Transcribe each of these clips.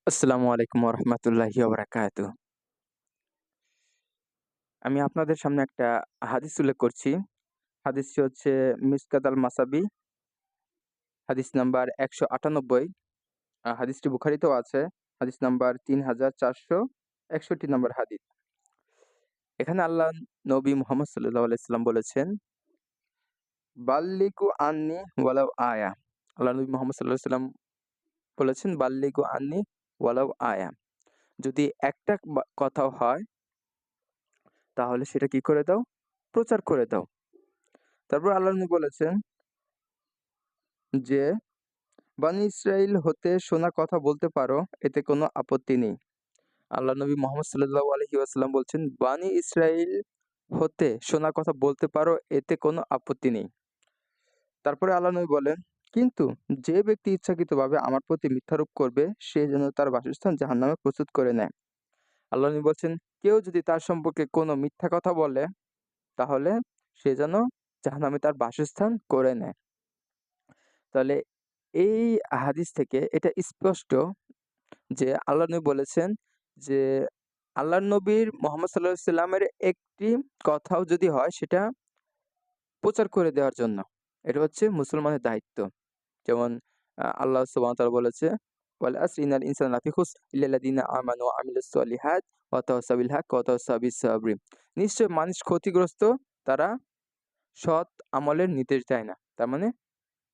আসসালামু আলাইকুম ওয়া বারাকাতুহু। আমি আপনাদের সামনে একটা হাদিস উল্লেখ করছি। হাদিসটি হচ্ছে মিশকাত আল-মাসাবি, হাদিস নাম্বার ১৯৮। হাদিসটি বুখারীতেও আছে। হাদিস নাম্বার ৩৪৬১ নম্বর হাদিস। এখানে আল্লাহ নবী মুহাম্মদ সাল্লাল্লাহু আলাইহি সাল্লাম বলেছেন, "বাল্লিগু আন্নি ওয়ালাউ আয়া।" আল্লাহ নবী মুহাম্মদ সাল্লাল্লাহু আলাইহি সাল্লাম বলেছেন, "বাল্লিগু আন্নি ওয়ালাউ আয়া।" যদি একটা কথাও হয় তাহলে সেটা কি করে দাও? প্রচার করে দাও। তারপর আল্লাহ নবী বলেছেন যে, বনী ইসরাইল হতে শোনা কথা বলতে পারো, এতে কোনো আপত্তি নেই। আল্লাহ নবী মুহাম্মদ সাল্লাল্লাহু আলাইহি ওয়াসাল্লাম বলছেন, বনী ইসরাইল হতে শোনা কথা বলতে পারো, এতে কোনো আপত্তি নেই। তারপরে আল্লাহ নবী বলেন, কিন্তু যে ব্যক্তি ইচ্ছাকৃতভাবে আমার প্রতি মিথ্যারোপ করবে, সে যেন তার বাসস্থান জাহান্নামে প্রস্তুত করে নেয়। আল্লাহ নবী বলছেন, কেউ যদি তার সম্পর্কে কোনো মিথ্যা কথা বলে, তাহলে সে যেন জাহান্নামে তার বাসস্থান করে নেয়। তাহলে এই হাদিস থেকে এটা স্পষ্ট যে আল্লাহ নবী বলেছেন যে আল্লাহর নবীর মুহাম্মদ সাল্লাল্লাহু আলাইহি সাল্লামের একটি কথাও যদি হয় সেটা প্রচার করে দেওয়ার জন্য। এটা হচ্ছে মুসলমানের দায়িত্ব। যেমন আল্লাহ সুবহানাহু ওয়া তাআলা বলেছে, "ওয়াল আসরি ইন্নাল ইনসানা লাফি খুসর ইল্লাল্লাযিনা আমানু ওয়া আমিলুস সলিহাত ওয়া তাওয়াসাউ বিল হক ওয়া তাওয়াসাউ বিস সাবরি।" নিশ্চয় মানুষ ক্ষতিগ্রস্ত, তারা সৎ আমলের নির্দেশ দেয় না। তার মানে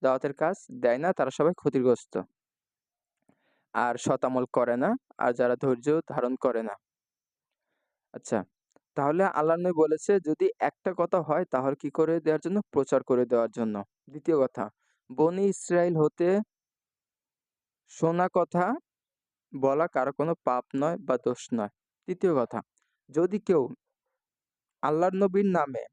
দাওয়াতের কাজ দেয় না, তারা সবাই ক্ষতিগ্রস্ত। আর সৎ আমল করে না, আর যারা ধৈর্য ধারণ করে না। আচ্ছা, তাহলে আল্লাহর নবী বলেছে যদি একটা কথা হয় তাহলে কি করে দেওয়ার জন্য? প্রচার করে দেওয়ার জন্য। দ্বিতীয় কথা, বনী ইসরাইল হতে শোনা কথা বলা কারো কোনো পাপ নয় বা দোষ নয়। তৃতীয় কথা, যদি কেউ আল্লাহর নবীর নামে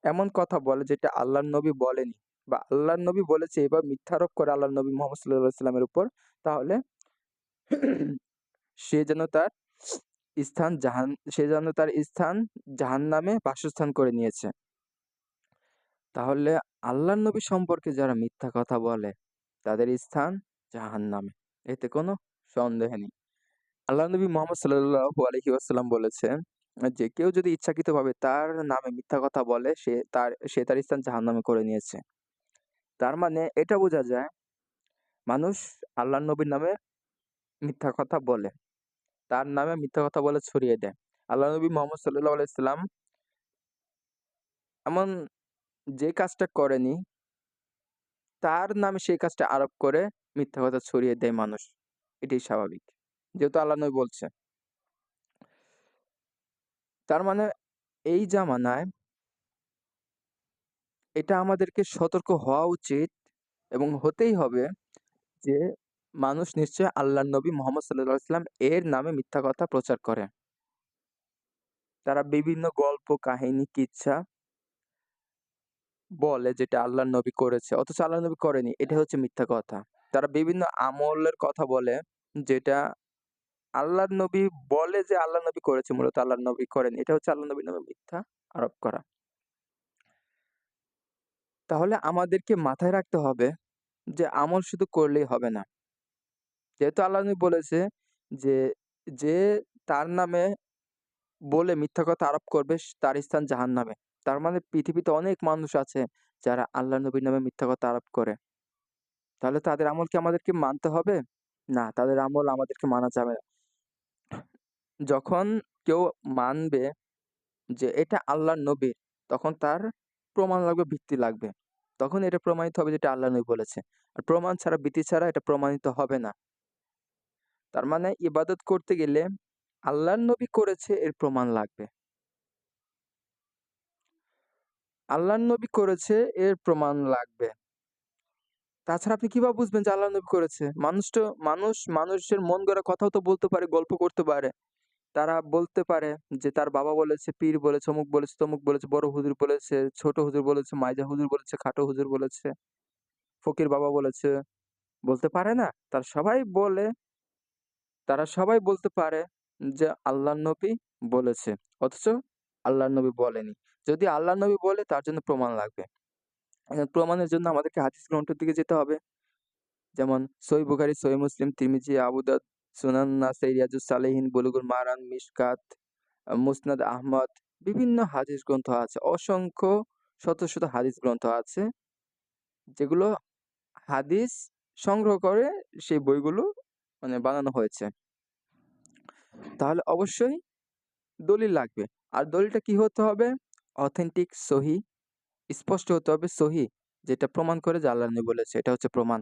এমন কথা বলে যেটা আল্লাহর নবী বলেনি বা আল্লাহর নবী বলেছে এবার মিথ্যারোপ করে আল্লাহর নবী মুহাম্মদ সাল্লাল্লাহু আলাইহি ওয়াসাল্লামের উপর, তাহলে সে যেন তার সে যেন তার স্থান জাহান্নামে বাসস্থান করে নিয়েছে। তাহলে আল্লাহর নবী সম্পর্কে যারা মিথ্যা কথা বলে, তাদের স্থান জাহান্নামে। এতে কোনো সন্দেহ নেই। আল্লাহর নবী মুহাম্মদ সাল্লাল্লাহু আলাইহি ওয়াসাল্লাম বলেছেন যে, কেউ যদি ইচ্ছাকৃতভাবে তার নামে মিথ্যা কথা বলে, সে তার স্থান জাহান্নামে করে নিয়েছে। তার মানে এটা বোঝা যায়, মানুষ আল্লাহর নবীর নামে মিথ্যা কথা বলে। তার নামে মিথ্যা কথা বলে ছড়িয়ে দেয়। আল্লাহ নবী মুহাম্মদ সাল্লাল্লাহু আলাইহি সাল্লাম এমন যে কাজটা করেনি, তার নামে সেই কাজটা আরোপ করে মিথ্যা কথা ছড়িয়ে দেয় মানুষ। এটাই স্বাভাবিক। যেহেতু আল্লাহ নবী বলছে। তার মানে এই জামানায় এটা আমাদেরকে সতর্ক হওয়া উচিত এবং হতেই হবে যে মানুষ নিশ্চয়ই আল্লাহর নবী মুহাম্মদ সাল্লাল্লাহু আলাইহি সাল্লাম এর নামে মিথ্যা কথা প্রচার করে। তারা বিভিন্ন গল্প, কাহিনী, কিচ্ছা বলে যেটা আল্লাহর নবী করেছে। অথচ আল্লাহর নবী করেনি। এটা হচ্ছে মিথ্যা কথা। তারা বিভিন্ন আমলের কথা বলে যেটা আল্লাহর নবী বলে যে আল্লাহর নবী করেছে, মূলত আল্লাহর নবী করেনি। এটা হচ্ছে আল্লাহর নবীর নামে মিথ্যা আরোপ করা। তাহলে আমাদেরকে মাথায় রাখতে হবে যে আমল শুধু করলেই হবে না। যেহেতু আল্লাহর নবী বলেছে যে, যে তার নামে বলে মিথ্যা কথা আরোপ করবে তার স্থান জাহান্নামে। তার মানে পৃথিবীতে অনেক মানুষ আছে যারা আল্লাহর নবীর নামে মিথ্যা কথা আরোপ করে। তাহলে তাদের আমল কি আমাদেরকে মানতে হবে? না, তাদের আমল আমাদেরকে মানা যাবে না। যখন কেউ মানবে যে এটা আল্লাহর নবীর, তখন তার প্রমাণ লাগবে, ভিত্তি লাগবে। তখন এটা প্রমাণিত হবে যে এটা আল্লাহর নবী বলেছে। আর প্রমাণ ছাড়া, ভিত্তি ছাড়া এটা প্রমাণিত হবে না। তার মানে ইবাদত করতে গেলে আল্লাহর নবী করেছে এর প্রমাণ লাগবে। আল্লাহর নবী করেছে এর প্রমাণ লাগবে। তাছাড়া আপনি কিভাবে বুঝবেন যে আল্লাহর নবী করেছে? মানুষের মন গড়া কথাও তো বলতে পারে, গল্প করতে পারে। তারা বলতে পারে যে তার বাবা বলেছে, পীর বলেছে, অমুক বলেছে, তমুক বলেছে, বড় হুজুর বলেছে, ছোট হুজুর বলেছে, মাইজা হুজুর বলেছে, খাটো হুজুর বলেছে, ফকির বাবা বলেছে। বলতে পারে না? তারা সবাই বলতে পারে যে আল্লাহর নবী বলেছে। অথচ আল্লাহর নবী বলেনি। যদি আল্লাহর নবী বলে তার জন্য প্রমাণ লাগবে। প্রমাণের জন্য আমাদেরকে হাদিস গ্রন্থের দিকে যেতে হবে। যেমন সহিহ বুখারী, সহিহ মুসলিম, তিরমিজি, আবু দাউদ, সুনান নাসাই, রিয়াজুস সালেহিন, বুলুগুল মারাম, মিশকাত, মুসনাদ আহমদ, বিভিন্ন হাদিস গ্রন্থ আছে। অসংখ্য শত শত হাদিস গ্রন্থ আছে যেগুলো হাদিস সংগ্রহ করে সেই বইগুলো মানে বানানো হয়েছে। তাহলে অবশ্যই দলিল লাগবে। আর দলিলটা কি হতে হবে? অথেন্টিক, সহি, স্পষ্ট হতে হবে, সহি, যেটা প্রমাণ করে যে আল্লাহ নবী বলেছে, এটা হচ্ছে প্রমাণ,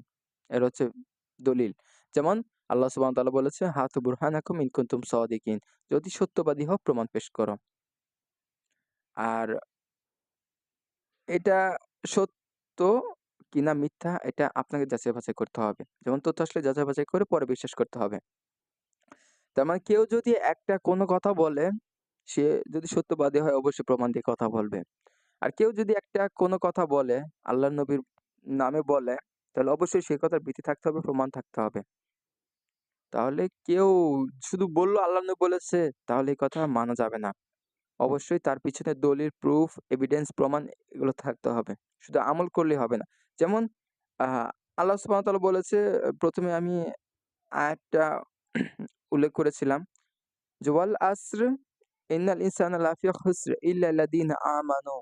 এটা হচ্ছে দলিল। যেমন আল্লাহ সুবহানাহু ওয়া তাআলা বলেছে, হাতু বুরহানাকুম ইন কুনতুম সাদিকিন, যদি সত্যবাদী হও প্রমাণ পেশ করো। আর এটা সত্য কিনা মিথ্যা এটা আপনাকে যাচাই বাছাই করতে হবে। যেমন তথ্য আসলে যাচাই বাছাই করে পরে বিশ্বাস করতে হবে। তার মানে কেউ যদি একটা কোনো কথা বলে, সে যদি সত্যবাদী হয় অবশ্যই প্রমাণ দিয়ে কথা বলবে। আর কেউ যদি একটা কোনো কথা বলে, আল্লাহর নবীর নামে বলে, তাহলে অবশ্যই সেই কথার ভিত্তি থাকতে হবে, প্রমাণ থাকতে হবে। তাহলে কেউ শুধু বলল আল্লাহর নবী বলেছে, তাহলে এই কথা মানা যাবে না। অবশ্যই তার পিছনে দলিল, প্রুফ, এভিডেন্স, প্রমাণ এগুলো থাকতে হবে। শুধু আমল করলেই হবে না। যেমন আ আল্লাহ সুবহানাহু ওয়া তাআলা বলেছে, ১ম এ আমি আয়াতটা উল্লেখ করেছিলাম যে, ওয়াল আসর ইন্নাল ইনসানা লাফি খুসর ইল্লা আল্লাযীনা আমানু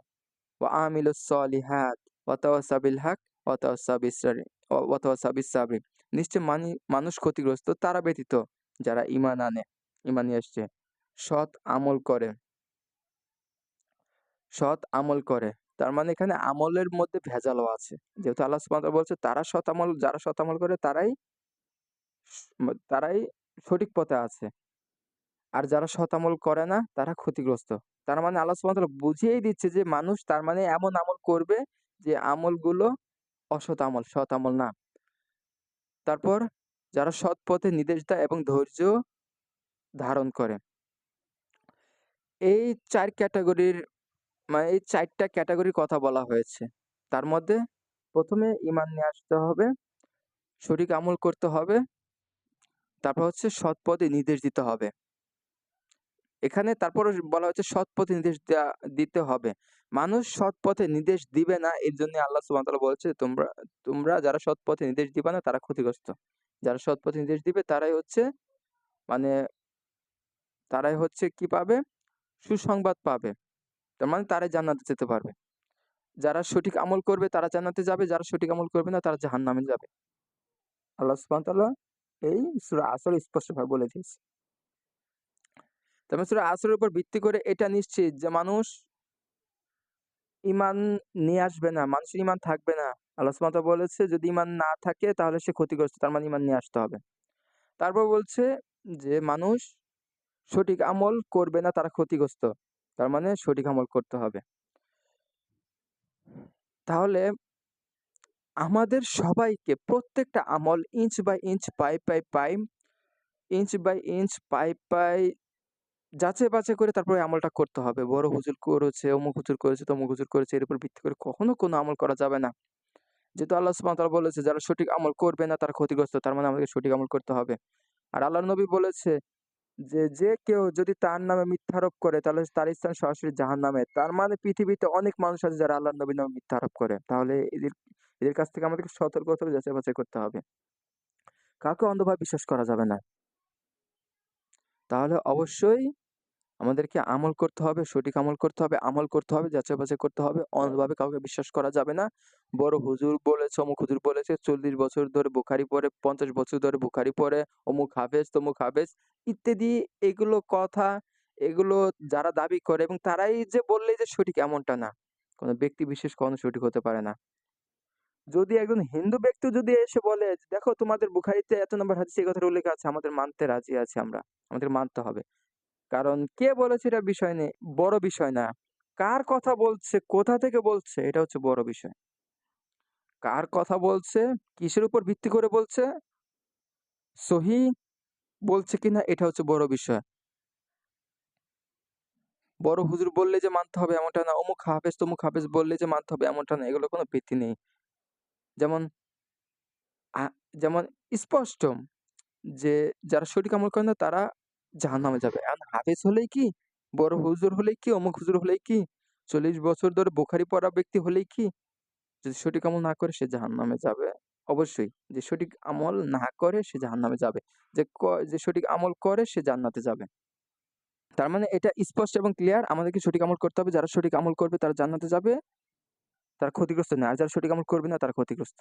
ওয়া আমিলুস সলিহাত ওয়া তাওয়াসাউ বিল হক ওয়া তাওয়াসাউ ওয়া তাওয়াসাউ বিস সাবর। নিশ্চয় মানুষ ক্ষতিগ্রস্ত তারা ব্যতীত যারা ঈমান আনে, ঈমান নিয়ে আসছে, সৎ আমল করে, সৎ আমল করে। তার মানে এখানে আমলের মধ্যে ভেজালও আছে। যেহেতু আল্লাহ সুবহানাহু ওয়া তাআলা বলছে তারা সৎ আমল, যারা সৎ আমল করে তারাই সঠিক পথে আছে। আর যারা সৎ আমল করে না তারা ক্ষতিগ্রস্ত। তার মানে আল্লাহ সুবহানাহু ওয়া তাআলা বুঝিয়েই দিচ্ছে যে মানুষ তার মানে এমন আমল করবে যে আমলগুলো অসৎ আমল, সৎ আমল না। তারপর যারা সৎ পথে নির্দেশ দেয় এবং ধৈর্য ধারণ করে। এই ৪ ক্যাটেগরির মানে এই ৪ টা ক্যাটেগরির কথা বলা হয়েছে। তার মধ্যে ১ম এ ঈমান নিয়ে আসতে হবে, সঠিক আমল করতে হবে, তারপর হচ্ছে সৎ পথে নির্দেশ দিতে হবে। এখানে তারপরও বলা হয়েছে সৎ পথে নির্দেশ দিতে হবে। মানুষ সৎ পথে নির্দেশ দিবে না, এর জন্য আল্লাহ সুবহানাহু ওয়া তাআলা বলেছে, তোমরা তোমরা যারা সৎ পথে নির্দেশ দিবা না তারা ক্ষতিগ্রস্ত। যারা সৎ পথে নির্দেশ দিবে তারাই হচ্ছে মানে তারাই হচ্ছে কি পাবে? সুসংবাদ পাবে। তার মানে তারাই জান্নাতে যেতে পারবে। যারা সঠিক আমল করবে তারা জান্নাতে যাবে, যারা সঠিক আমল করবে না তারা জাহান্নামে যাবে। আল্লাহ সুবহানাহু ওয়া তাআলা এই সূরা আসরে স্পষ্টভাবে বলে দিয়েছে। তবে সূরা আসরের উপর ভিত্তি করে এটা নিশ্চিত যে মানুষ ঈমান নিয়ে আসবে না, মানুষের ঈমান থাকবে না। আল্লাহ সুবহানাহু ওয়া তাআলা বলেছে যদি ঈমান না থাকে তাহলে সে ক্ষতিগ্রস্ত। তার মানে ঈমান নিয়ে আসতে হবে। তারপর বলছে যে মানুষ সঠিক আমল করবে না তারা ক্ষতিগ্রস্ত। তার মানে সঠিক আমল করতে হবে। তাহলে আমাদের সবাইকে প্রত্যেকটা আমল inch by inch, inch by inch, পাই যাচাই বাছাই করে তারপরে আমলটা করতে হবে। বড় হুজুর করেছে, অমুক হুজুর করেছে, তমুক হুজুর করেছে, এর উপর ভিত্তি করে কখনো কোনো আমল করা যাবে না। যেহেতু আল্লাহ সুবহানাহু ওয়া তাআলা বলেছে যারা সঠিক আমল করবে না তারা ক্ষতিগ্রস্ত। তার মানে আমাদেরকে সঠিক আমল করতে হবে। আর আল্লাহর নবী বলেছে যে কেউ যদি তার নামে মিথ্যারোপ করে তাহলে তার স্থান সরাসরি জাহান্নামে। তার মানে পৃথিবীতে অনেক মানুষ আছে যারা আল্লাহর নবীর নামে মিথ্যা আরোপ করে। তাহলে এদের এদের কাছ থেকে আমাদেরকে সতর্ক হতে হবে, যাচাই বাছাই করতে হবে। কাউকে অন্ধভাবে বিশ্বাস করা যাবে না। তাহলে অবশ্যই আমাদেরকে আমল করতে হবে, সঠিক আমল করতে হবে, যাচাই বাছাই করতে হবে। অন্ধভাবে কাউকে বিশ্বাস করা যাবে না। বড় হুজুর বলেছে, অমুক হুজুর বলেছে, ৪০ বছর ধরে বুখারী পড়ে, ৫০ বছর ধরে বুখারী পড়ে, অমুক হাফেজ, তমুক হাফেজ ইত্যাদি এগুলো কথা, এগুলো যারা দাবি করে এবং তারাই যে বললেই যে সঠিক এমনটা না। কোন ব্যক্তি বিশেষ কখনো সঠিক হতে পারে না। যদি একজন হিন্দু ব্যক্তিও যদি এসে বলে, "দেখো তোমাদের বুখারীতে এত নম্বর হাদিসে এই কথাটা উল্লেখ আছে, আমাদের মানতে রাজি আছি আমরা। আমাদের মানতে হবে।" কারণ কে বলেছে এটা বিষয় নেই, বড় বিষয় না। কার কথা বলছে, কোথা থেকে বলছে এটা হচ্ছে বড় বিষয়। কার কথা বলছে, কিসের উপর ভিত্তি করে বলছে, সহিহ বলছে কিনা এটা হচ্ছে বড় বিষয়। বড় হুজুর বললে যে মানতে হবে এমনটা না, অমুক হাফেজ, তমুক হাফেজ বললে যে মানতে হবে এমনটা না। এগুলোর কোনো ভিত্তি নেই। যেমন আ যেমন স্পষ্ট যে যারা সঠিক আমল করে না তারা জাহান্নামে যাবে। এখন হাফেজ হলেই কি, বড় হুজুর হলেই কি, অমুক হুজুর হলেই কি, ৪০ বছর ধরে বুখারী পড়া ব্যক্তি হলেই কি, যদি সঠিক আমল না করে সে জাহান্নামে যাবে। অবশ্যই। যে সঠিক আমল না করে সে জাহান্নামে যাবে। যে সঠিক আমল করে সে জান্নাতে যাবে। তার মানে এটা স্পষ্ট এবং ক্লিয়ার আমাদেরকে সঠিক আমল করতে হবে। যারা সঠিক আমল করবে তারা জান্নাতে যাবে, তারা ক্ষতিগ্রস্ত না। আর যারা সঠিক আমল করবে না তারা ক্ষতিগ্রস্ত।